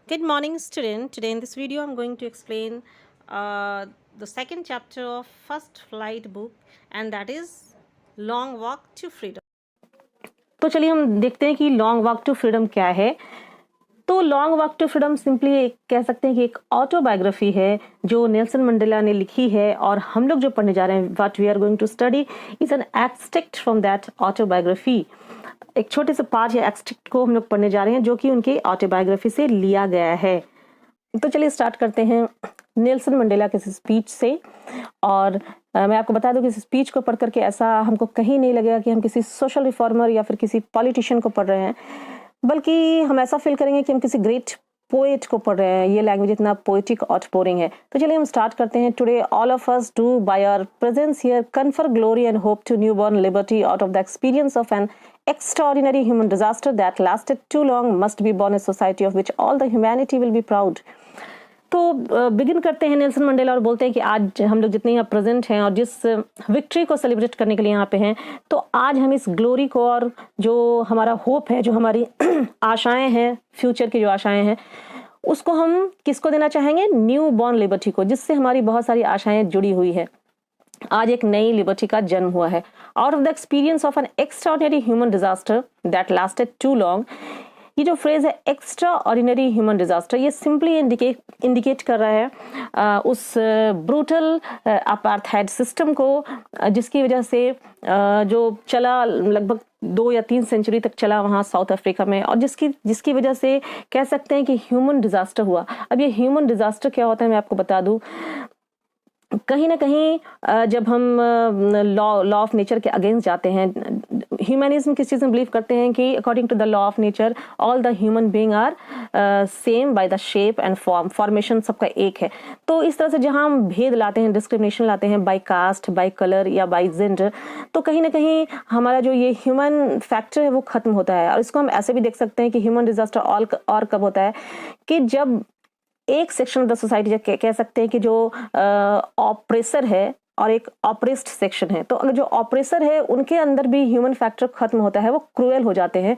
Good morning, student. Today in this video, I'm going to explain the second chapter of First Flight book, and that is Long Walk to Freedom. तो चलिए हम देखते हैं कि long walk to freedom क्या है। तो long walk to freedom simply कह सकते हैं कि एक ऑटोबायोग्राफी है जो नेल्सन मंडेला ने लिखी है, और हम लोग जो पढ़ने जा रहे हैं, what we are going to study is an extract from that autobiography. एक छोटे से पार्ट या एक्सट्रैक्ट को हम लोग पढ़ने जा रहे हैं जो कि उनकी ऑटोबायोग्राफी से लिया गया है। तो चलिए स्टार्ट करते हैं नेल्सन मंडेला के स्पीच से। और मैं आपको बता दूं कि इस स्पीच को पढ़ करके ऐसा हमको कहीं नहीं लगेगा कि हम किसी सोशल रिफॉर्मर या फिर किसी पॉलिटिशियन को पढ़ रहे हैं, बल्कि हम ऐसा फील करेंगे कि हम किसी ग्रेट पोएट को पढ़ रहे हैं। ये लैंग्वेज इतना पोएटिक आउटपोरिंग है। तो चलिए हम स्टार्ट करते हैं। Today all of us do by our presence here confer glory and hope to newborn liberty out of the experience of an extraordinary human disaster that lasted too long must be born a society of which all the humanity will be proud. तो begin करते हैं Nelson Mandela और बोलते हैं कि आज हम लोग जितने यहाँ प्रेजेंट हैं और जिस विक्ट्री को सेलिब्रेट करने के लिए यहाँ पे हैं, तो आज हम इस ग्लोरी को और जो हमारा होप है, जो हमारी आशाएं हैं, फ्यूचर की जो आशाएं हैं, उसको हम किसको देना चाहेंगे? न्यू बॉर्न लिबर्टी को, जिससे हमारी बहुत सारी आशाएं जुड़ी हुई है। आज एक नई लिबर्टी का जन्म हुआ है। Out of the experience of an extraordinary human disaster that lasted too long, ये जो फ्रेज है एक्स्ट्रा ऑर्डिनरी ह्यूमन डिजास्टर, ये सिंपली इंडिकेट कर रहा है उस ब्रूटल अपार्थाइड सिस्टम को, जिसकी वजह से जो चला लगभग 2 या 3 सेंचुरी तक चला वहाँ साउथ अफ्रीका में, और जिसकी वजह से कह सकते हैं कि ह्यूमन डिजास्टर हुआ। अब ये ह्यूमन डिजास्टर क्या होता है मैं आपको बता दूं। कहीं ना कहीं जब हम लॉ ऑफ नेचर के अगेंस्ट जाते हैं, ह्यूमनिज्म किस चीज़ में बिलीव करते हैं कि according to the law of nature all the human being are same by the shape and formation सबका एक है। तो इस तरह से जहां हम भेद लाते हैं, डिस्क्रिमिनेशन लाते हैं बाय कास्ट, बाय कलर या बाय जेंडर, तो कहीं ना कहीं हमारा जो ये ह्यूमन फैक्टर है वो खत्म होता है। और इसको हम ऐसे भी देख सकते हैं कि ह्यूमन डिजास्टर और कब होता है कि जब एक सेक्शन ऑफ द सोसाइटी कह सकते हैं कि जो ऑपरेसर है और एक ऑपरेस्ड सेक्शन है, तो अगर जो ऑपरेसर है उनके अंदर भी ह्यूमन फैक्टर खत्म होता है, वो क्रूएल हो जाते हैं,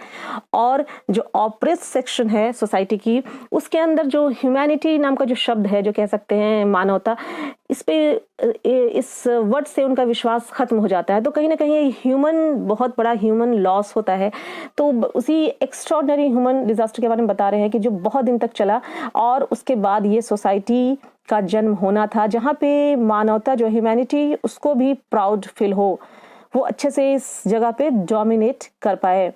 और जो ऑपरेस्ड सेक्शन है सोसाइटी की, उसके अंदर जो ह्यूमैनिटी नाम का जो शब्द है, जो कह सकते हैं मानवता, इस वर्ड से उनका विश्वास खत्म हो जाता है। तो कहीं ना कहीं बहुत बड़ा ह्यूमन लॉस होता है। तो उसी एक्स्ट्राऑर्डिनरी ह्यूमन डिजास्टर के बारे में बता रहे हैं कि जो बहुत दिन तक चला, और उसके बाद ये सोसाइटी का जन्म होना था जहाँ पे मानवता, जो ह्यूमैनिटी, उसको भी प्राउड फील हो, वो अच्छे से इस जगह पे डोमिनेट कर पाए।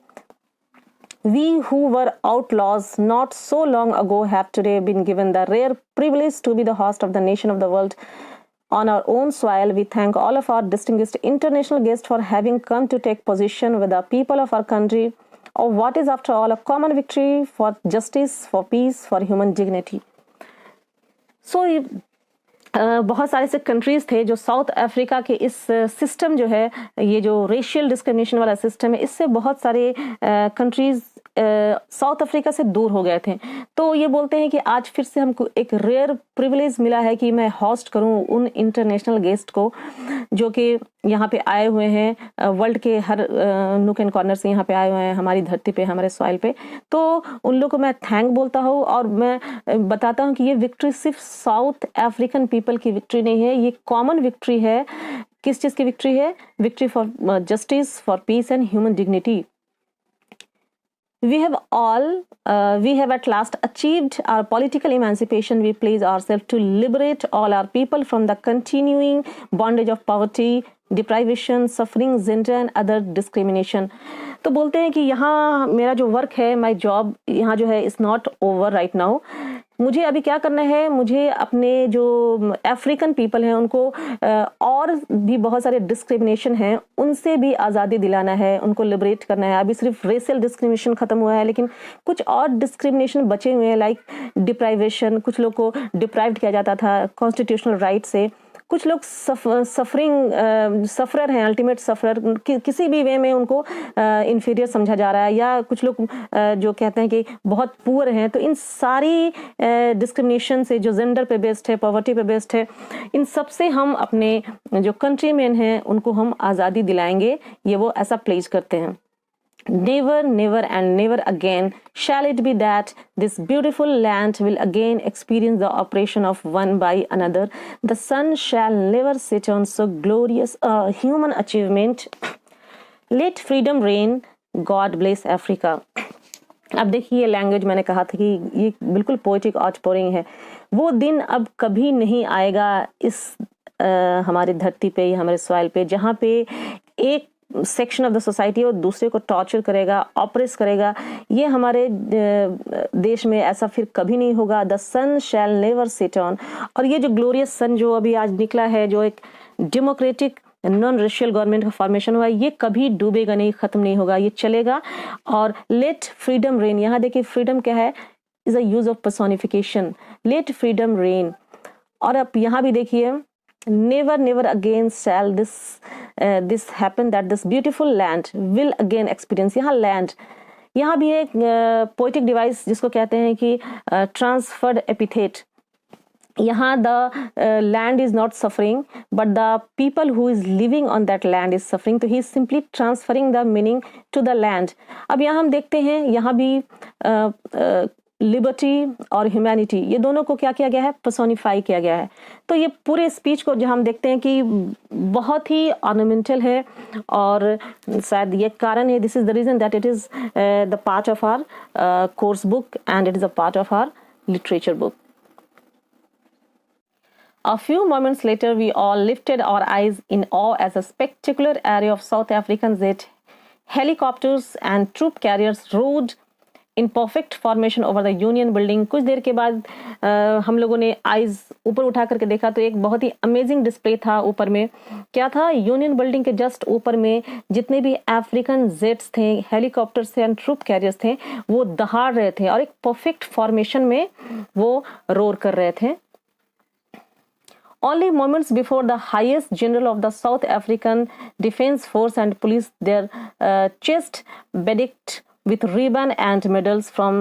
We who were outlaws not so long ago have today been given the rare privilege to be the host of the nation of the world on our own soil. We thank all of our distinguished international guests for having come to take position with the people of our country of what is after all a common victory for justice, for peace, for human dignity. So बहुत सारे ऐसे countries थे जो south Africa के इस system जो है, ये जो रेशियल डिस्क्रिमिनेशन वाला सिस्टम है, इससे बहुत सारे कंट्रीज साउथ अफ्रीका से दूर हो गए थे। तो ये बोलते हैं कि आज फिर से हमको एक रेयर प्रिविलेज मिला है कि मैं होस्ट करूं उन इंटरनेशनल गेस्ट को जो कि यहाँ पे आए हुए हैं, वर्ल्ड के हर नूक एंड कॉर्नर से यहाँ पे आए हुए हैं, हमारी धरती पे, हमारे सॉइल पे। तो उन लोगों को मैं थैंक बोलता हूँ, और मैं बताता हूँ कि ये विक्ट्री सिर्फ साउथ अफ्रीकन पीपल की विक्ट्री नहीं है, ये कॉमन विक्ट्री है। किस चीज़ की विक्ट्री है? Victory for justice, for piece and human dignity. We have at last achieved our political emancipation. We please ourselves to liberate all our people from the continuing bondage of poverty, deprivation, suffering, gender and other discrimination. तो बोलते हैं कि यहाँ मेरा जो work है, my job यहाँ जो है, is not over right now. मुझे अभी क्या करना है? मुझे अपने जो अफ्रीकन पीपल हैं उनको और भी बहुत सारे डिस्क्रिमिनेशन हैं, उनसे भी आज़ादी दिलाना है, उनको लिबरेट करना है। अभी सिर्फ रेशियल डिस्क्रिमिनेशन खत्म हुआ है, लेकिन कुछ और डिस्क्रिमिनेशन बचे हुए हैं, लाइक डिप्राइवेशन। कुछ लोग को डिप्राइव्ड किया जाता था कॉन्स्टिट्यूशनल राइट से। कुछ लोग सफरर हैं, अल्टीमेट सफरर, किसी भी वे में उनको इंफीरियर समझा जा रहा है, या कुछ लोग जो कहते हैं कि बहुत पुअर हैं। तो इन सारी डिस्क्रिमिनेशन से, जो जेंडर पे बेस्ड है, पॉवर्टी पे बेस्ड है, इन सब से हम अपने जो कंट्री मैन हैं उनको हम आज़ादी दिलाएंगे, ये वो ऐसा प्लेज करते हैं। Never, never and never again shall it be that this beautiful land will again experience the oppression of one by another. The sun shall never set on so glorious a human achievement. Let freedom reign. God bless Africa. अब देखिए language, मैंने कहा था कि ये बिल्कुल poetic outpouring है। वो दिन अब कभी नहीं आएगा इस हमारी धरती पे या हमारे सॉइल पे जहाँ पे एक सेक्शन ऑफ द सोसाइटी और दूसरे को टॉर्चर करेगा, ऑप्रेस करेगा। ये हमारे देश में ऐसा फिर कभी नहीं होगा। The sun shall never set on. और ये जो ग्लोरियस सन जो अभी आज निकला है, जो एक डेमोक्रेटिक नॉन रेशियल गवर्नमेंट का फॉर्मेशन हुआ है, ये कभी डूबेगा नहीं, खत्म नहीं होगा, ये चलेगा। और लेट फ्रीडम रेन, यहाँ देखिए फ्रीडम क्या है, is a use of personification. Let freedom reign. और अब यहाँ भी देखिए, never never again shall this happen that this beautiful land will again experience। यहाँ land, यहाँ भी एक पोएटिक डिवाइस जिसको कहते हैं कि ट्रांसफर्ड एपिथेट। यहाँ the land is not suffering but the people who is living on that land is suffering. तो he is simply transferring the meaning to the land. अब यहाँ हम देखते हैं, यहाँ भी लिबर्टी और ह्यूमैनिटी, ये दोनों को क्या किया गया है, पर्सोनिफाई किया गया है। तो ये पूरे स्पीच को जो हम देखते हैं कि बहुत ही ऑर्नामेंटल है और शायद ये कारण है, this is the reason that it is the part of our course book and it is a part of our literature book. A few moments later, we all lifted our eyes in awe as a spectacular array of South African jet helicopters and troop carriers rode in perfect formation over the Union Building। कुछ देर के बाद हम लोगों ने eyes ऊपर उठा करके देखा तो एक बहुत ही अमेजिंग डिस्प्ले था। ऊपर में क्या था, यूनियन बिल्डिंग के जस्ट ऊपर में जितने भी अफ्रीकन जेट्स थे, हेलीकॉप्टर्स थे एंड ट्रूप कैरियर्स थे, वो दहाड़ रहे थे और एक परफेक्ट फॉर्मेशन में वो रोर कर रहे थे। Only moments before the highest general of the South African Defence Force and police, their chest bedecked with ribbon and medals from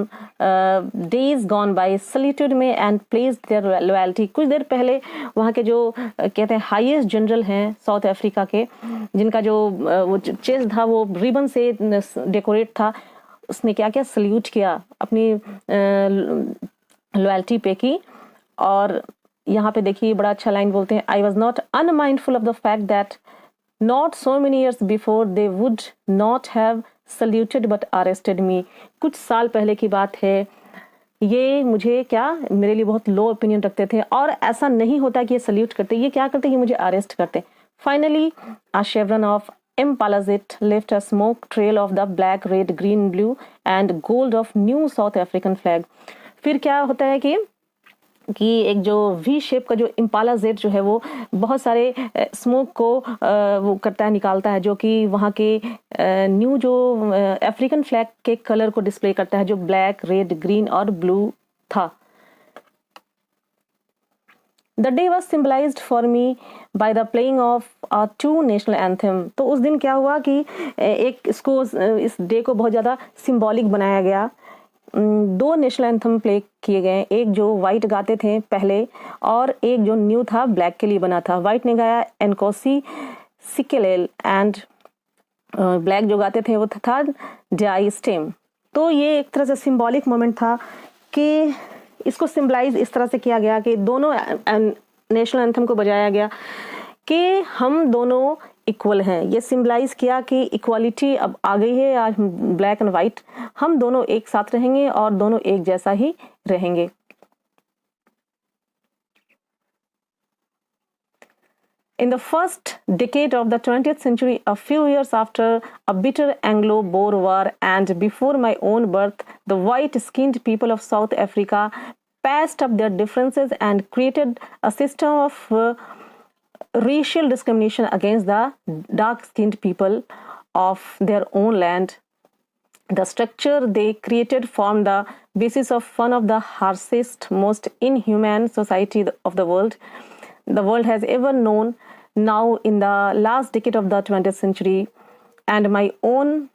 days gone by, saluted me and placed their loyalty। कुछ देर पहले वहाँ के जो कहते हैं highest general हैं south Africa के, जिनका जो वो चेस्ट था वो रिबन से डेकोरेट था, उसने क्या क्या सल्यूट किया, अपनी लॉयल्टी पे की। और यहाँ पे देखिए बड़ा अच्छा लाइन बोलते हैं, I was not unmindful of the fact that not so many years before they would not have saluted but arrested me. कुछ साल पहले की बात है, ये मुझे क्या, मेरे लिए बहुत लो ओपिनियन रखते थे और ऐसा नहीं होता कि ये सल्यूट करते, ये क्या करते, ये मुझे अरेस्ट करते। Finally a chevron of Impala jet left a smoke trail of the black, red, green, blue and gold of new South African flag। फिर क्या होता है कि एक जो वी शेप का जो इम्पाला जेट जो है वो बहुत सारे स्मोक को वो करता है, निकालता है, जो कि वहाँ के न्यू जो अफ्रीकन फ्लैग के कलर को डिस्प्ले करता है, जो ब्लैक, रेड, ग्रीन और ब्लू था। The day was symbolized for me by the playing of our two national anthem। तो उस दिन क्या हुआ कि एक इसको, इस डे को बहुत ज़्यादा सिंबॉलिक बनाया गया। दो नेशनल एंथम प्ले किए गए, एक जो वाइट गाते थे पहले और एक जो न्यू था ब्लैक के लिए बना था। वाइट ने गाया एनकोसी सिकेलेल एंड ब्लैक जो गाते थे वो था डाई स्टेम। तो ये एक तरह से सिंबॉलिक मोमेंट था कि इसको सिंबलाइज इस तरह से किया गया कि दोनों नेशनल एंथम को बजाया गया कि हम दोनों इक्वल हैं। ये सिंबलाइज किया कि इक्वालिटी अब आ गई है, आज ब्लैक एंड वाइट हम दोनों एक साथ रहेंगे और दोनों एक जैसा ही रहेंगे। In the first decade of the 20th century, a few years after a bitter Anglo-Boer war and before my own birth, the white-skinned people of South Africa patched up their differences and created a system of racial discrimination against the dark-skinned people of their own land. The structure they created formed the basis of one of the harshest, most inhumane society of the world has ever known. Now, in the last decade of the 20th century, and my own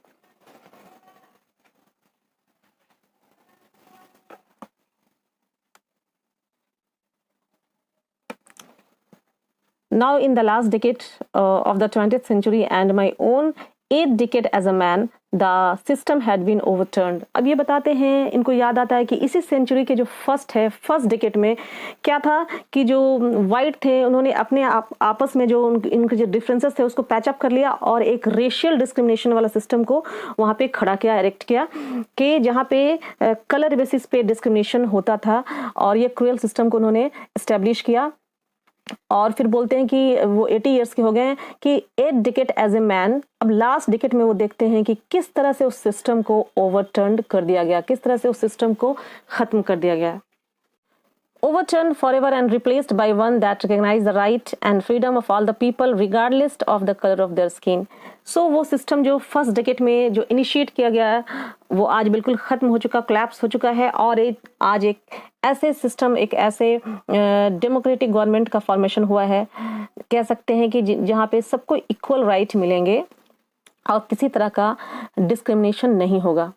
of the 20th century and my own 8th decade as a man, the system had been overturned. अब ये बताते हैं, इनको याद आता है कि इसी सेंचुरी के जो फर्स्ट डिकेड में क्या था कि जो वाइट थे उन्होंने अपने आपस में जो इनके जो डिफरेंसेस थे उसको पैचअप कर लिया और एक रेशियल डिस्क्रिमिनेशन वाला सिस्टम को वहाँ पे खड़ा किया, इरेक्ट किया, कि जहाँ पे कलर बेसिस पे डिस्क्रिमिनेशन होता था, और ये क्रूएल सिस्टम को उन्होंने इस्टेब्लिश किया। और फिर बोलते हैं कि वो 80 इयर्स के हो गए हैं कि 8 डिकेड एज ए मैन। अब लास्ट डिकेड में वो देखते हैं कि किस तरह से उस सिस्टम को ओवरटर्न कर दिया गया, किस तरह से उस सिस्टम को खत्म कर दिया गया। Overturned forever and replaced by one that recognized the right and freedom of all the people regardless of the color of their skin. So वो सिस्टम जो फर्स्ट डेकेड में जो इनिशिएट किया गया है वो आज बिल्कुल ख़त्म हो चुका, कोलैप्स हो चुका है, और आज एक ऐसे सिस्टम, एक ऐसे डेमोक्रेटिक गवर्नमेंट का फॉर्मेशन हुआ है, कह सकते हैं कि जहाँ पे सबको इक्वल राइट मिलेंगे और किसी तरह का डिस्क्रिमिनेशन नहीं होगा।